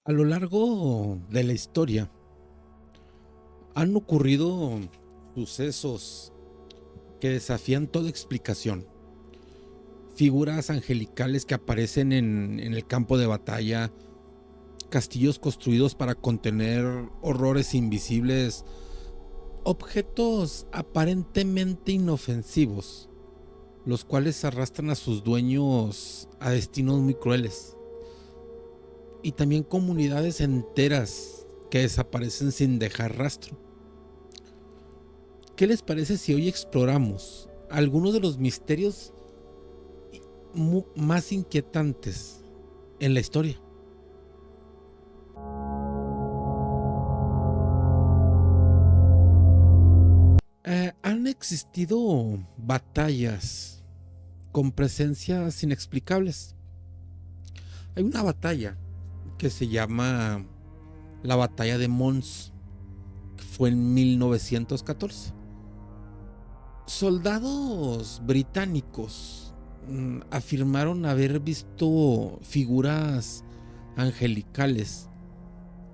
A lo largo de la historia han ocurrido sucesos que desafían toda explicación. Figuras angelicales que aparecen en el campo de batalla, castillos construidos para contener horrores invisibles, objetos aparentemente inofensivos, los cuales arrastran a sus dueños a destinos muy crueles. Y también comunidades enteras que desaparecen sin dejar rastro. ¿Qué les parece si hoy exploramos algunos de los misterios más inquietantes en la historia? Han existido batallas con presencias inexplicables. Hay una batalla que se llama la batalla de Mons, que fue en 1914. Soldados británicos afirmaron haber visto figuras angelicales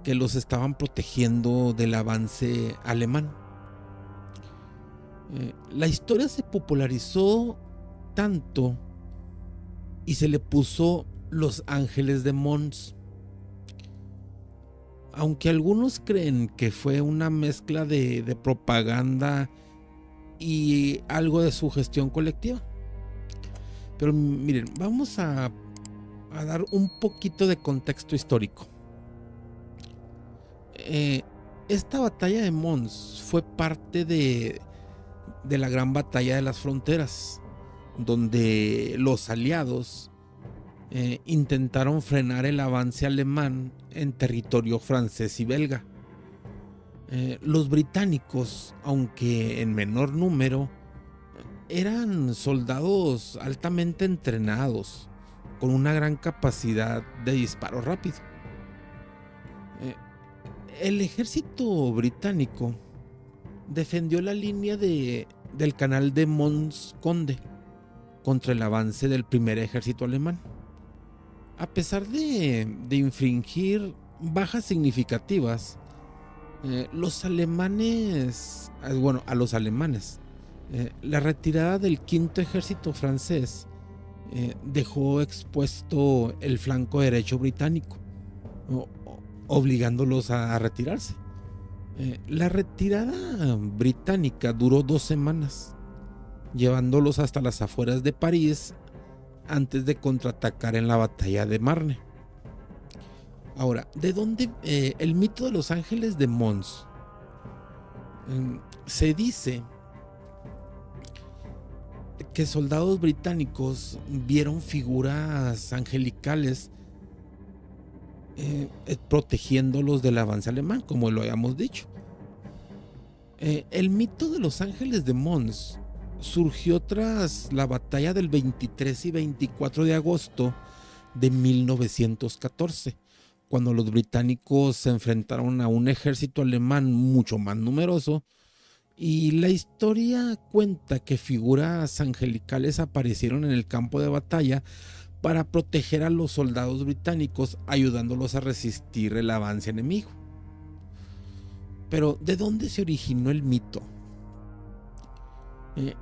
que los estaban protegiendo del avance alemán. La historia se popularizó tanto y se le puso Los Ángeles de Mons. Aunque algunos creen que fue una mezcla de propaganda y algo de sugestión colectiva. Pero miren, vamos a dar un poquito de contexto histórico. Esta batalla de Mons fue parte de la gran batalla de las fronteras, donde los aliados intentaron frenar el avance alemán en territorio francés y belga. Los británicos, aunque en menor número, eran soldados altamente entrenados, con una gran capacidad de disparo rápido. Eh, el ejército británico defendió la línea del canal de Mons Conde contra el avance del primer ejército alemán. A pesar de infringir bajas significativas, los alemanes, a los alemanes, la retirada del quinto ejército francés dejó expuesto el flanco derecho británico, obligándolos a retirarse. La retirada británica duró 2 semanas, llevándolos hasta las afueras de París antes de contraatacar en la batalla de Marne. Ahora, ¿de dónde el mito de los ángeles de Mons? Se dice que soldados británicos vieron figuras angelicales protegiéndolos del avance alemán, como lo habíamos dicho. El mito de los ángeles de Mons surgió tras la batalla del 23 y 24 de agosto de 1914, cuando los británicos se enfrentaron a un ejército alemán mucho más numeroso, y la historia cuenta que figuras angelicales aparecieron en el campo de batalla para proteger a los soldados británicos, ayudándolos a resistir el avance enemigo. Pero, ¿de dónde se originó el mito?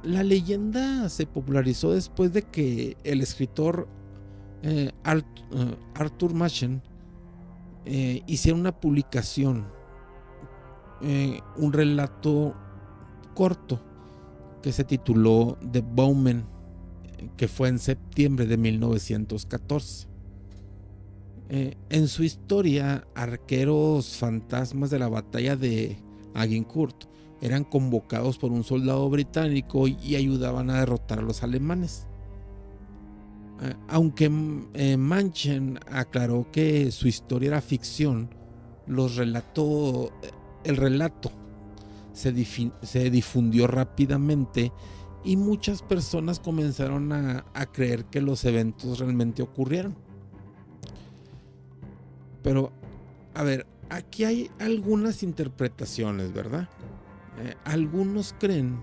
La leyenda se popularizó después de que el escritor Arthur Machen hiciera una publicación, un relato corto que se tituló The Bowmen, que fue en septiembre de 1914. En su historia, arqueros fantasmas de la batalla de Agincourt eran convocados por un soldado británico y ayudaban a derrotar a los alemanes. Aunque Manchen aclaró que su historia era ficción, el relato se difundió rápidamente y muchas personas comenzaron a creer que los eventos realmente ocurrieron. Pero, a ver, aquí hay algunas interpretaciones, ¿verdad? Algunos creen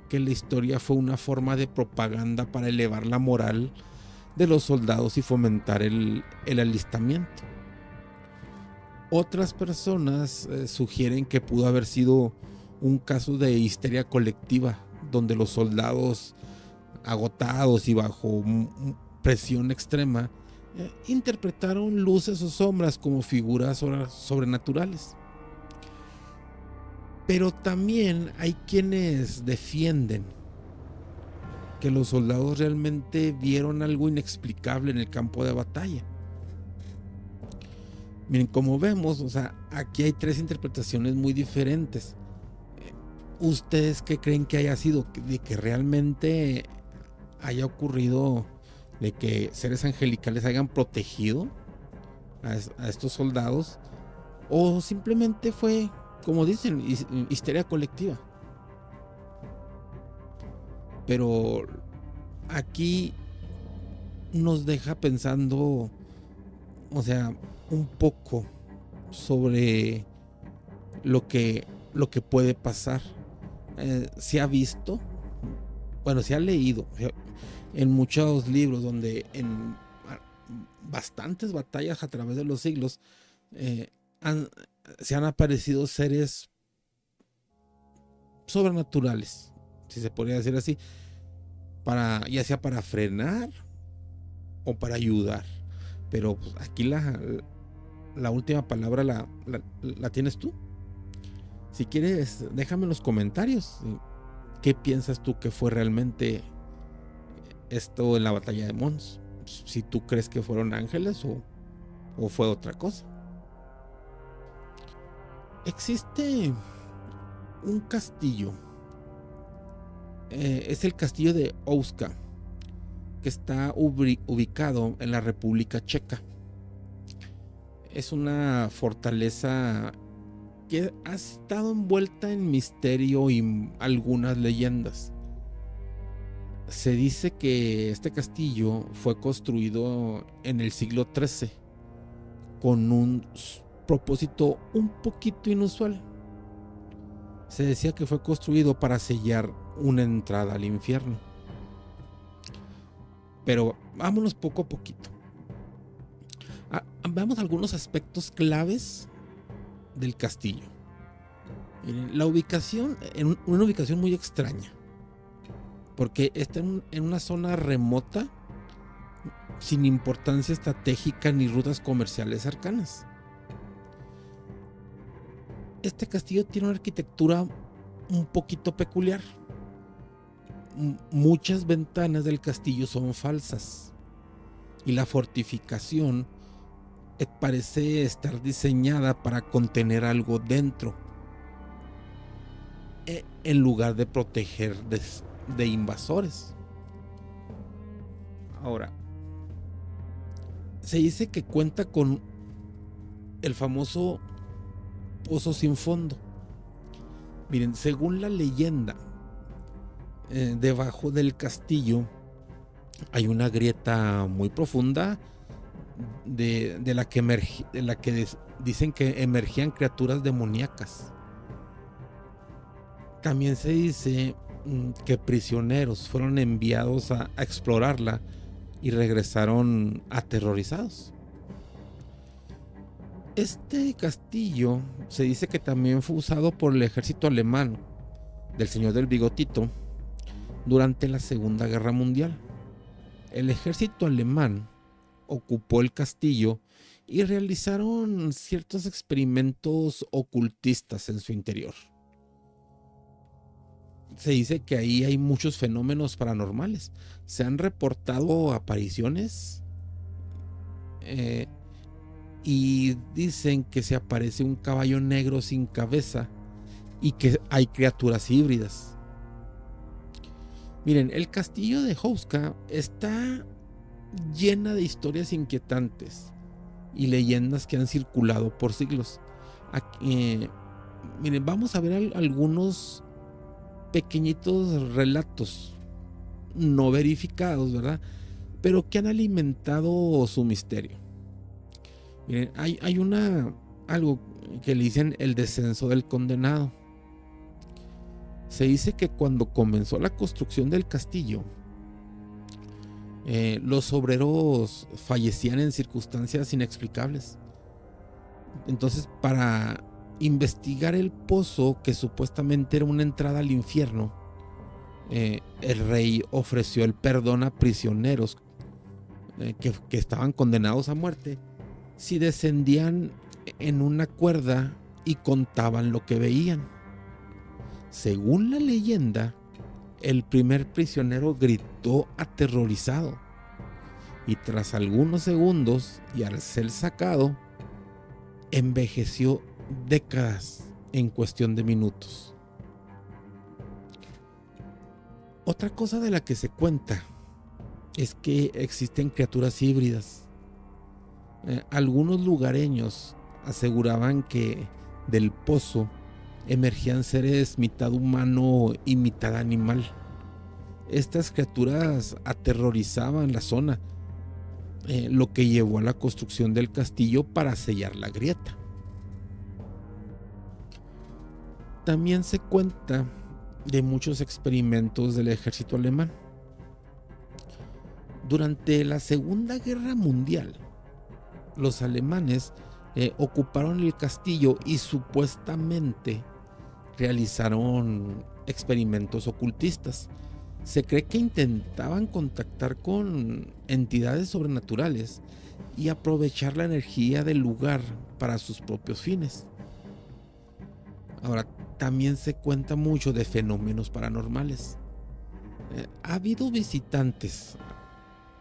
que la historia fue una forma de propaganda para elevar la moral de los soldados y fomentar el alistamiento. Otras personas sugieren que pudo haber sido un caso de histeria colectiva, donde los soldados agotados y bajo presión extrema interpretaron luces o sombras como figuras sobrenaturales. Pero también hay quienes defienden que los soldados realmente vieron algo inexplicable en el campo de batalla. Miren, como vemos, o sea, aquí hay tres interpretaciones muy diferentes. ¿Ustedes qué creen que haya sido? ¿De que realmente haya ocurrido, de que seres angelicales hayan protegido a estos soldados? ¿O simplemente fue, como dicen, histeria colectiva? Pero aquí nos deja pensando, o sea, un poco sobre lo que puede pasar. Se ha visto, bueno, se ha leído en muchos libros donde en bastantes batallas a través de los siglos se han aparecido seres sobrenaturales, si se podría decir así, ya sea para frenar o para ayudar. Pero pues, aquí la última palabra la tienes tú. Si quieres, déjame en los comentarios qué piensas tú que fue realmente esto en la batalla de Mons. Si tú crees que fueron ángeles o fue otra cosa. Existe un castillo. Es el castillo de Ouska, que está ubicado en la República Checa. Es una fortaleza que ha estado envuelta en misterio y algunas leyendas. Se dice que este castillo fue construido en el siglo XIII con un propósito un poquito inusual. Se decía que fue construido para sellar una entrada al infierno. Pero vámonos poco a poquito. Veamos algunos aspectos claves del castillo. Miren, la ubicación, en una ubicación muy extraña, porque está en una zona remota, sin importancia estratégica ni rutas comerciales cercanas. Este castillo tiene una arquitectura un poquito peculiar. Muchas ventanas del castillo son falsas y la fortificación parece estar diseñada para contener algo dentro, en lugar de proteger de invasores. Ahora, se dice que cuenta con el famoso pozo sin fondo. Miren, según la leyenda, debajo del castillo hay una grieta muy profunda de la que dicen que emergían criaturas demoníacas. También se dice que prisioneros fueron enviados a explorarla y regresaron aterrorizados. Este castillo se dice que también fue usado por el ejército alemán del señor del bigotito durante la Segunda Guerra Mundial. El ejército alemán ocupó el castillo y realizaron ciertos experimentos ocultistas en su interior. Se dice que ahí hay muchos fenómenos paranormales. Se han reportado apariciones y dicen que se aparece un caballo negro sin cabeza y que hay criaturas híbridas. Miren, el castillo de Houska está llena de historias inquietantes y leyendas que han circulado por siglos. Aquí, miren, vamos a ver algunos pequeñitos relatos no verificados, ¿verdad? Pero que han alimentado su misterio. Miren, hay algo que le dicen el descenso del condenado. Se dice que cuando comenzó la construcción del castillo, los obreros fallecían en circunstancias inexplicables. Entonces, para investigar el pozo, que supuestamente era una entrada al infierno, el rey ofreció el perdón a prisioneros que estaban condenados a muerte si descendían en una cuerda y contaban lo que veían. Según la leyenda, el primer prisionero gritó aterrorizado y tras algunos segundos y al ser sacado, envejeció décadas en cuestión de minutos. Otra cosa de la que se cuenta es que existen criaturas híbridas. Algunos lugareños aseguraban que del pozo emergían seres mitad humano y mitad animal. Estas criaturas aterrorizaban la zona, lo que llevó a la construcción del castillo para sellar la grieta. También se cuenta de muchos experimentos del ejército alemán. Durante la Segunda Guerra Mundial, los alemanes ocuparon el castillo y supuestamente realizaron experimentos ocultistas. Se cree que intentaban contactar con entidades sobrenaturales y aprovechar la energía del lugar para sus propios fines. Ahora, también se cuenta mucho de fenómenos paranormales. Ha habido visitantes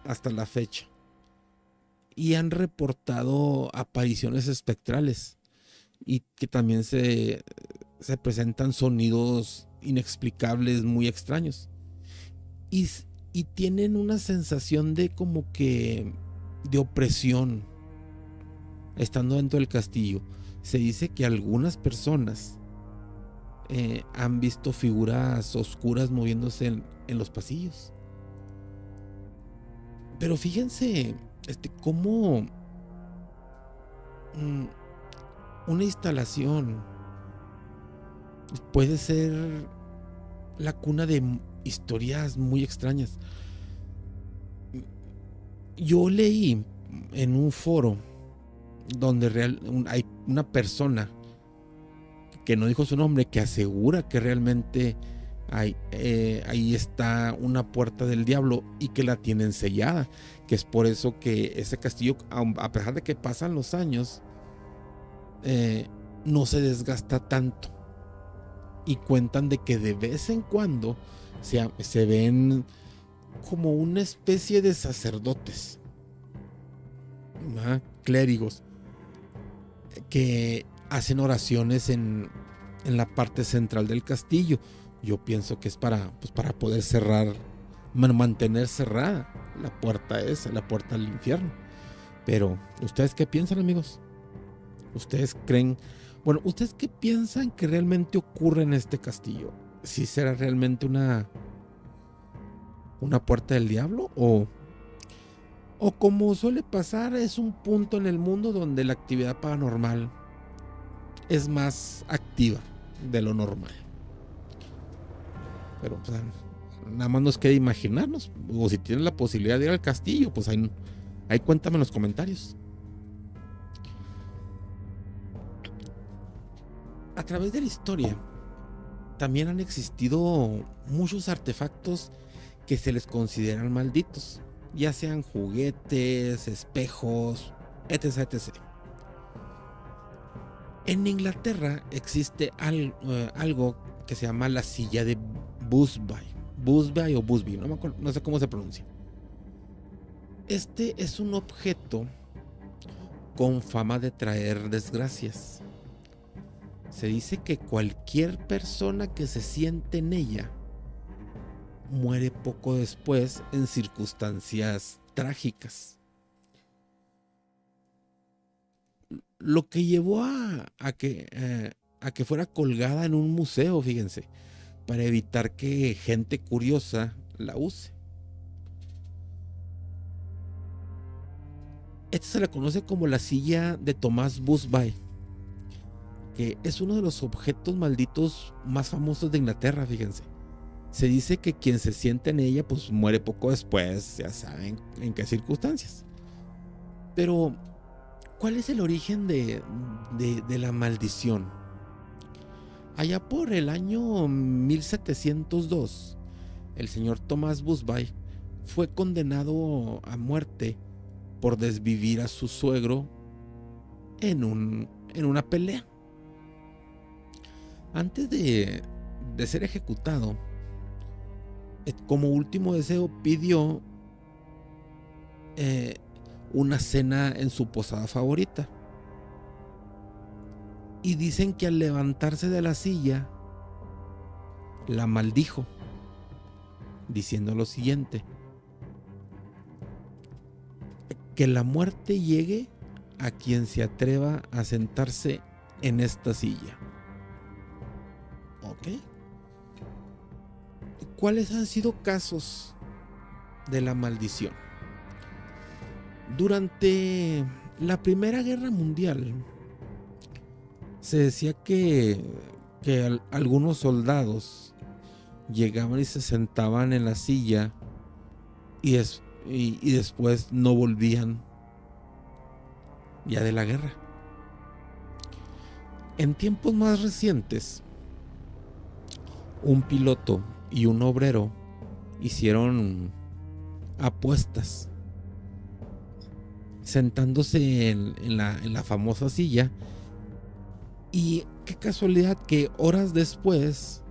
hasta la fecha y han reportado apariciones espectrales y que también se presentan sonidos inexplicables muy extraños y tienen una sensación de como que de opresión estando dentro del castillo. Se dice que algunas personas han visto figuras oscuras moviéndose en los pasillos. Pero fíjense cómo una instalación puede ser la cuna de historias muy extrañas. Yo leí en un foro donde hay una persona que no dijo su nombre, que asegura que realmente ahí está una puerta del diablo y que la tienen sellada, que es por eso que ese castillo, a pesar de que pasan los años, no se desgasta tanto, y cuentan de que de vez en cuando se ven como una especie de sacerdotes, clérigos, que hacen oraciones en la parte central del castillo. Yo pienso que es para poder mantener cerrada la puerta esa, la puerta al infierno. Pero, ¿ustedes qué piensan, amigos? ¿Ustedes creen? Bueno, ¿ustedes qué piensan que realmente ocurre en este castillo? ¿Si será realmente una puerta del diablo? ¿O como suele pasar, es un punto en el mundo donde la actividad paranormal es más activa de lo normal? Pero pues, nada más nos queda imaginarnos. O si tienes la posibilidad de ir al castillo, pues ahí cuéntame en los comentarios. A través de la historia también han existido muchos artefactos que se les consideran malditos, ya sean juguetes, espejos, etc, etc. En Inglaterra existe algo que se llama la silla de Busby o Busby, no sé cómo se pronuncia. Este es un objeto con fama de traer desgracias. Se dice que cualquier persona que se siente en ella muere poco después en circunstancias trágicas. Lo que llevó a que fuera colgada en un museo, fíjense, para evitar que gente curiosa la use. Esta se la conoce como la silla de Thomas Busby, que es uno de los objetos malditos más famosos de Inglaterra, fíjense. Se dice que quien se siente en ella pues muere poco después, ya saben en qué circunstancias. Pero ¿Cuál es el origen de la maldición? Allá por el año 1702, el señor Thomas Busby fue condenado a muerte por desvivir a su suegro en una pelea. Antes de ser ejecutado, como último deseo pidió una cena en su posada favorita. Y dicen que al levantarse de la silla, la maldijo, diciendo lo siguiente: que la muerte llegue a quien se atreva a sentarse en esta silla. ¿Ok? ¿Cuáles han sido casos de la maldición? Durante la Primera Guerra Mundial, se decía que algunos soldados llegaban y se sentaban en la silla y después no volvían ya de la guerra. En tiempos más recientes, un piloto y un obrero hicieron apuestas sentándose en la famosa silla, y qué casualidad que horas después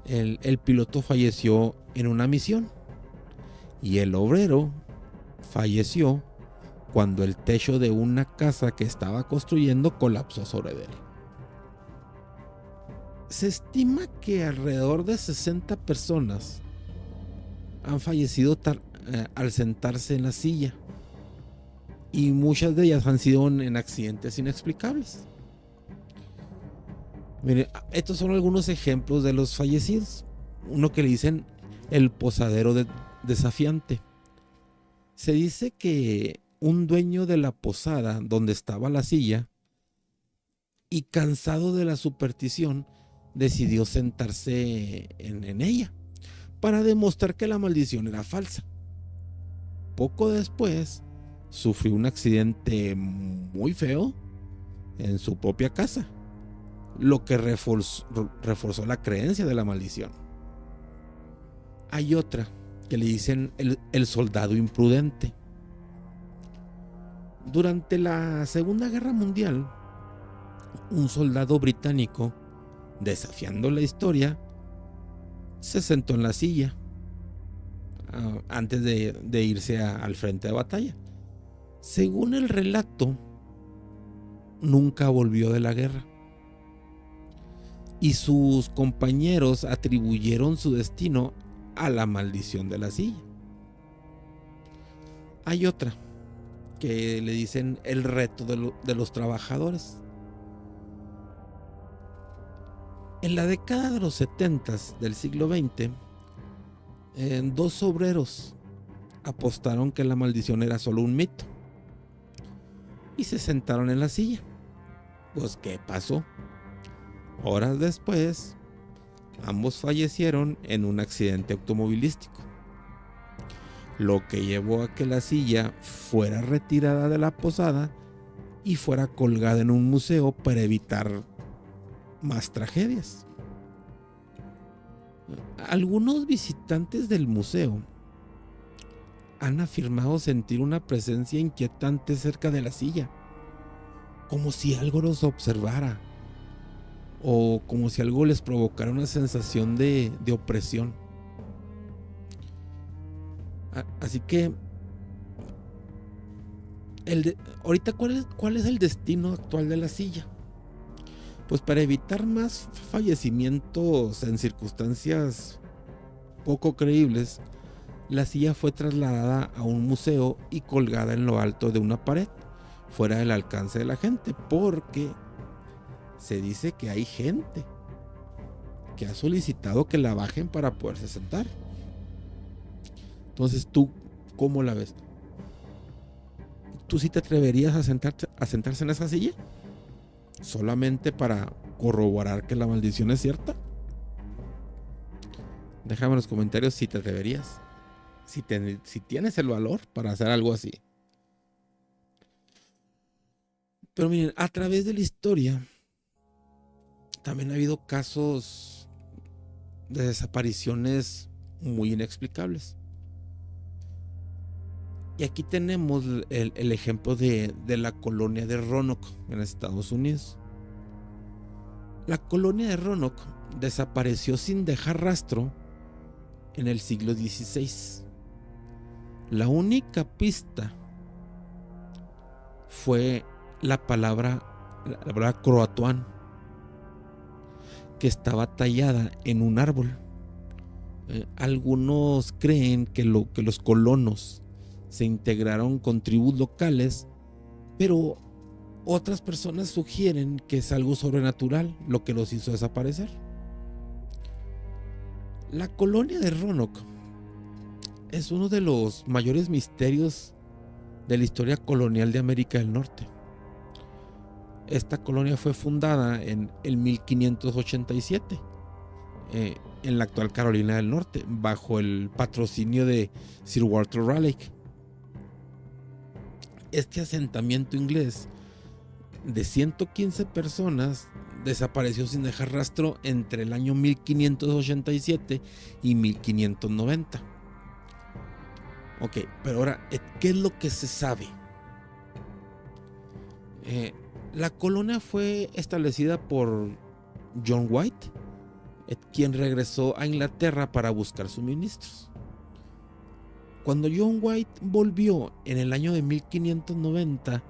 el piloto falleció en una misión y el obrero falleció cuando el techo de una casa que estaba construyendo colapsó sobre él. Se estima que alrededor de 60 personas han fallecido al sentarse en la silla, y muchas de ellas han sido en accidentes inexplicables. Miren, estos son algunos ejemplos de los fallecidos. Uno que le dicen el posadero desafiante. Se dice que un dueño de la posada donde estaba la silla, y cansado de la superstición, decidió sentarse en ella para demostrar que la maldición era falsa. Poco después sufrió un accidente muy feo en su propia casa, lo que reforzó la creencia de la maldición. Hay otra que le dicen el soldado imprudente. Durante la Segunda Guerra Mundial, un soldado británico, desafiando la historia, se sentó en la silla antes de irse al frente de batalla. Según el relato, nunca volvió de la guerra, y sus compañeros atribuyeron su destino a la maldición de la silla. Hay otra que le dicen el reto de los trabajadores. En la década de los 70 del siglo XX, dos obreros apostaron que la maldición era solo un mito y se sentaron en la silla. Pues, ¿qué pasó? Horas después, ambos fallecieron en un accidente automovilístico, lo que llevó a que la silla fuera retirada de la posada y fuera colgada en un museo para evitar más tragedias. Algunos visitantes del museo han afirmado sentir una presencia inquietante cerca de la silla, como si algo los observara o como si algo les provocara una sensación de opresión. Así que ahorita, ¿cuál es el destino actual de la silla? Pues para evitar más fallecimientos en circunstancias poco creíbles, la silla fue trasladada a un museo y colgada en lo alto de una pared, fuera del alcance de la gente, porque se dice que hay gente que ha solicitado que la bajen para poderse sentar. Entonces, ¿tú cómo la ves? ¿Tú sí te atreverías a sentarse en esa silla? ¿Solamente para corroborar que la maldición es cierta? Déjame en los comentarios si te atreverías, si tienes el valor para hacer algo así. Pero miren, a través de la historia también ha habido casos de desapariciones muy inexplicables. Y aquí tenemos el ejemplo de la colonia de Roanoke en Estados Unidos. La colonia de Roanoke desapareció sin dejar rastro en el siglo XVI. La única pista fue la palabra Croatoan, que estaba tallada en un árbol. Algunos creen que los colonos se integraron con tribus locales, pero otras personas sugieren que es algo sobrenatural lo que los hizo desaparecer. La colonia de Roanoke es uno de los mayores misterios de la historia colonial de América del Norte. Esta colonia fue fundada en el 1587 en la actual Carolina del Norte, bajo el patrocinio de Sir Walter Raleigh. Este asentamiento inglés de 115 personas desapareció sin dejar rastro entre el año 1587 y 1590. Ok, pero ahora, ¿qué es lo que se sabe? La colonia fue establecida por John White, quien regresó a Inglaterra para buscar suministros. Cuando John White volvió en el año de 1590,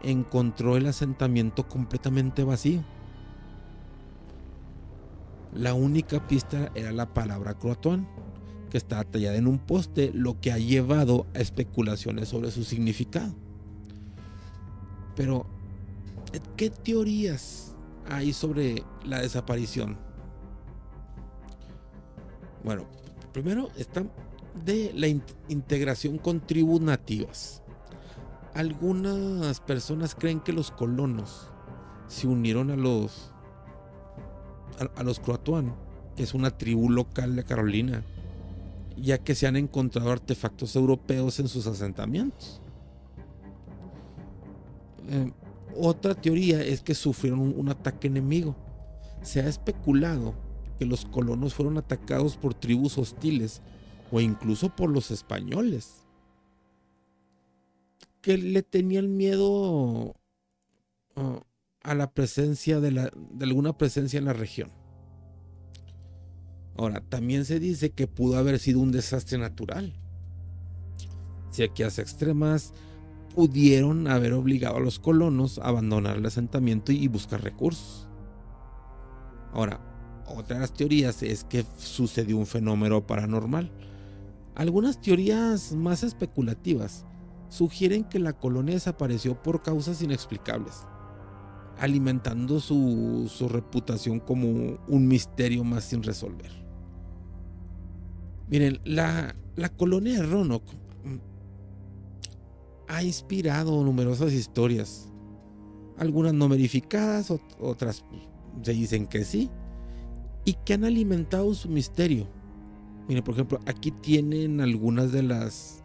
encontró el asentamiento completamente vacío. La única pista era la palabra Croatoan, que estaba tallada en un poste, lo que ha llevado a especulaciones sobre su significado. Pero, ¿qué teorías hay sobre la desaparición? Bueno, primero está de la integración con tribus nativas. Algunas personas creen que los colonos se unieron a los Croatoan, que es una tribu local de Carolina, ya que se han encontrado artefactos europeos en sus asentamientos. Otra teoría es que sufrieron un ataque enemigo. Se ha especulado que los colonos fueron atacados por tribus hostiles o incluso por los españoles, que le tenían miedo a la presencia de alguna presencia en la región. Ahora, también se dice que pudo haber sido un desastre natural. Sequías extremas pudieron haber obligado a los colonos a abandonar el asentamiento y buscar recursos. Ahora, otra de las teorías es que sucedió un fenómeno paranormal. Algunas teorías más especulativas sugieren que la colonia desapareció por causas inexplicables, alimentando su reputación como un misterio más sin resolver. Miren, la colonia de Roanoke ha inspirado numerosas historias, algunas no verificadas, otras se dicen que sí, y que han alimentado su misterio. Miren, por ejemplo, aquí tienen algunas de las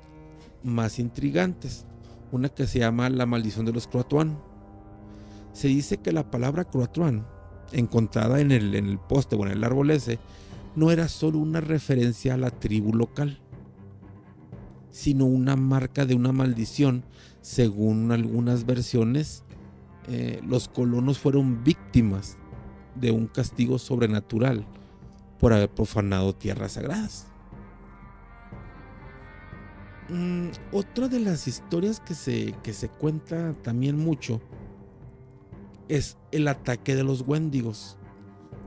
más intrigantes. Una que se llama La maldición de los Croatoan. Se dice que la palabra Croatoan, encontrada en el poste o en el árbol ese, no era solo una referencia a la tribu local, sino una marca de una maldición. Según algunas versiones, los colonos fueron víctimas de un castigo sobrenatural por haber profanado tierras sagradas. Otra de las historias que se cuenta también mucho es el ataque de los Wendigos,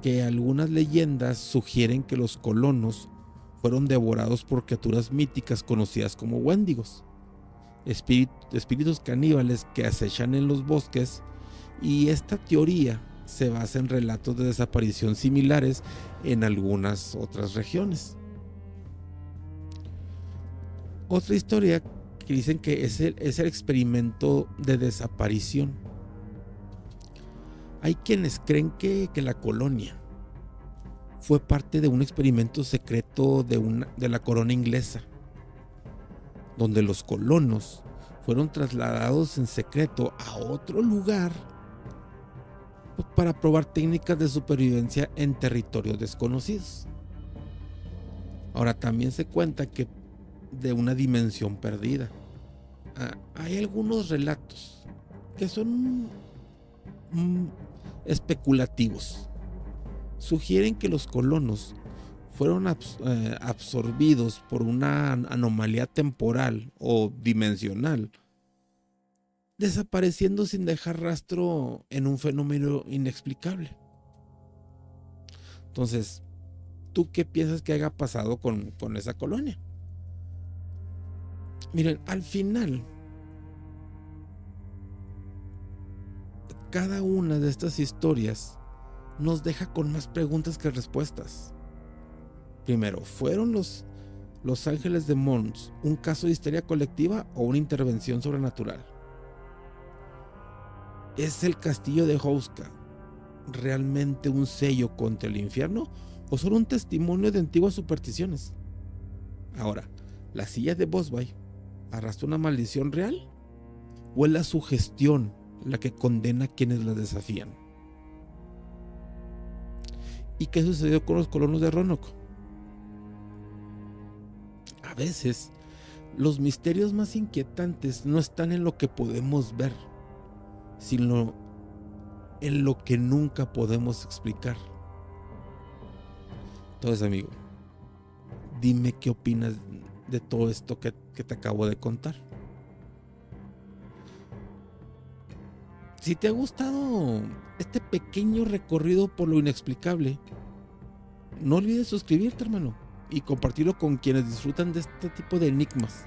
que algunas leyendas sugieren que los colonos fueron devorados por criaturas míticas conocidas como Wendigos, espíritus caníbales que acechan en los bosques, y esta teoría se basa en relatos de desaparición similares en algunas otras regiones. Otra historia que dicen que es el experimento de desaparición. Hay quienes creen que la colonia fue parte de un experimento secreto de la corona inglesa, donde los colonos fueron trasladados en secreto a otro lugar, pues, para probar técnicas de supervivencia en territorios desconocidos. Ahora también se cuenta que de una dimensión perdida. Hay algunos relatos que son especulativos. Sugieren que los colonos fueron absorbidos por una anomalía temporal o dimensional, desapareciendo sin dejar rastro en un fenómeno inexplicable. Entonces, ¿tú qué piensas que haya pasado con esa colonia? Miren, al final, cada una de estas historias nos deja con más preguntas que respuestas. Primero, ¿fueron los ángeles de Mons un caso de histeria colectiva o una intervención sobrenatural? ¿Es el castillo de Houska realmente un sello contra el infierno o solo un testimonio de antiguas supersticiones? Ahora, ¿la silla de Bosby arrastra una maldición real o es la sugestión la que condena a quienes la desafían? ¿Y qué sucedió con los colonos de Roanoke? A veces, los misterios más inquietantes no están en lo que podemos ver, sino en lo que nunca podemos explicar. Entonces, amigo, dime qué opinas de todo esto que te acabo de contar. Si te ha gustado este pequeño recorrido por lo inexplicable, no olvides suscribirte, hermano, y compartirlo con quienes disfrutan de este tipo de enigmas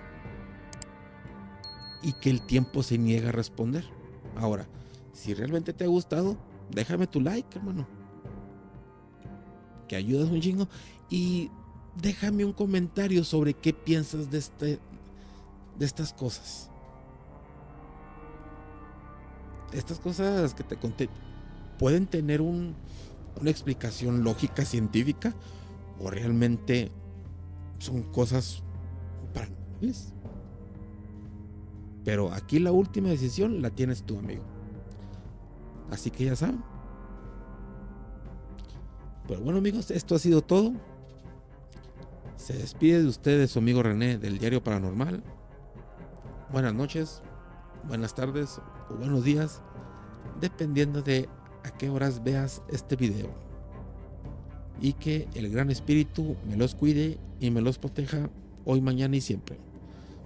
y que el tiempo se niega a responder. Ahora, si realmente te ha gustado, déjame tu like, hermano, que ayudas un chingo, y déjame un comentario sobre qué piensas de estas cosas. Estas cosas que te conté pueden tener una explicación lógica, científica, o realmente son cosas paranormales. Pero aquí la última decisión la tienes tú, amigo. Así que ya saben. Pero bueno, amigos, esto ha sido todo. Se despide de ustedes su amigo René del Diario Paranormal. Buenas noches, buenas tardes o buenos días, dependiendo de a qué horas veas este video. Y que el gran espíritu me los cuide y me los proteja hoy, mañana y siempre.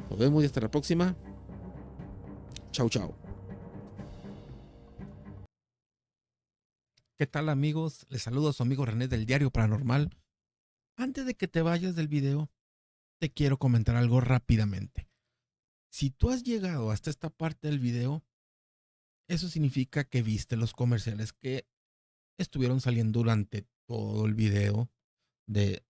Nos vemos y hasta la próxima. Chau, chau. ¿Qué tal, amigos? Les saludo a su amigo René del Diario Paranormal. Antes de que te vayas del video, te quiero comentar algo rápidamente. Si tú has llegado hasta esta parte del video, eso significa que viste los comerciales que estuvieron saliendo durante todo el video de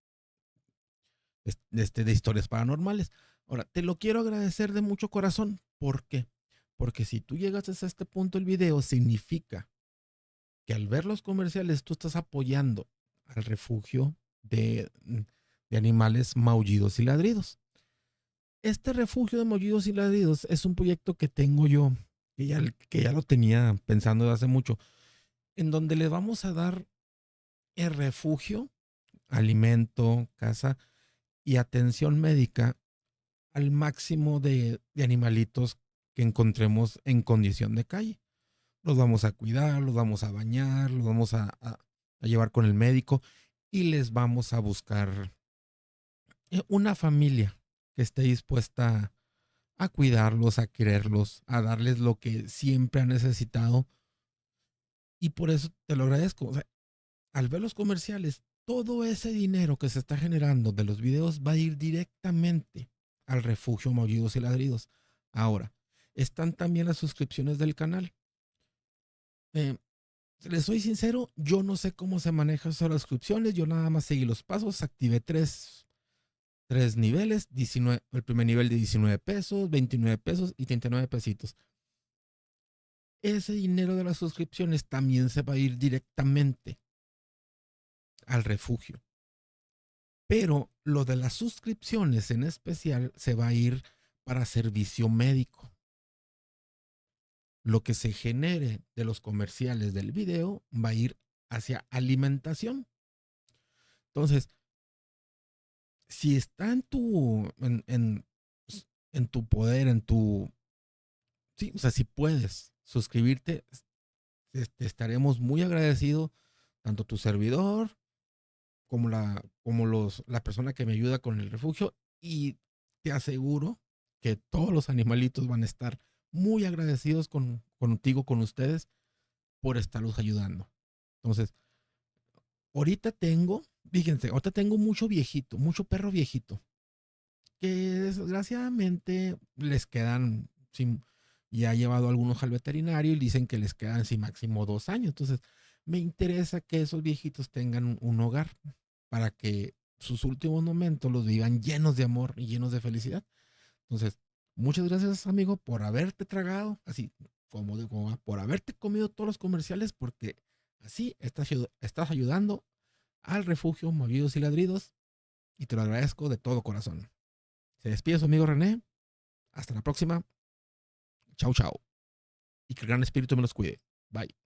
historias paranormales. Ahora, te lo quiero agradecer de mucho corazón. ¿Por qué? Porque si tú llegas hasta este punto del video, significa que al ver los comerciales tú estás apoyando al refugio de animales maullidos y ladridos. Este refugio de maullidos y ladridos es un proyecto que tengo yo, que ya lo tenía pensando desde hace mucho, en donde le vamos a dar el refugio, alimento, casa y atención médica al máximo de animalitos que encontremos en condición de calle. Los vamos a cuidar, los vamos a bañar, los vamos a llevar con el médico y les vamos a buscar una familia que esté dispuesta a cuidarlos, a quererlos, a darles lo que siempre han necesitado. Y por eso te lo agradezco. O sea, al ver los comerciales, todo ese dinero que se está generando de los videos va a ir directamente al refugio Maullidos y Ladridos. Ahora, están también las suscripciones del canal. Les soy sincero, yo no sé cómo se manejan esas suscripciones. Yo nada más seguí los pasos, activé tres niveles, 19, el primer nivel de 19 pesos, 29 pesos y 39 pesitos. Ese dinero de las suscripciones también se va a ir directamente al refugio. Pero lo de las suscripciones en especial se va a ir para servicio médico. lo que se genere de los comerciales del video va a ir hacia alimentación. Entonces, si está en tu poder, sí, o sea, si puedes suscribirte, te estaremos muy agradecidos, tanto tu servidor como la persona que me ayuda con el refugio, y te aseguro que todos los animalitos van a estar muy agradecidos contigo, con ustedes, por estarlos ayudando. Entonces, ahorita tengo mucho viejito, mucho perro viejito, que desgraciadamente les quedan sin, ya ha llevado algunos al veterinario y dicen que les quedan sin máximo 2 años. Entonces, me interesa que esos viejitos tengan un hogar para que sus últimos momentos los vivan llenos de amor y llenos de felicidad. Entonces, muchas gracias, amigo, por haberte tragado, así como por haberte comido todos los comerciales, porque así estás ayudando al refugio Movidos y Ladridos, y te lo agradezco de todo corazón. Se despide su amigo René. Hasta la próxima. Chau, chau. Y que el gran espíritu me los cuide. Bye.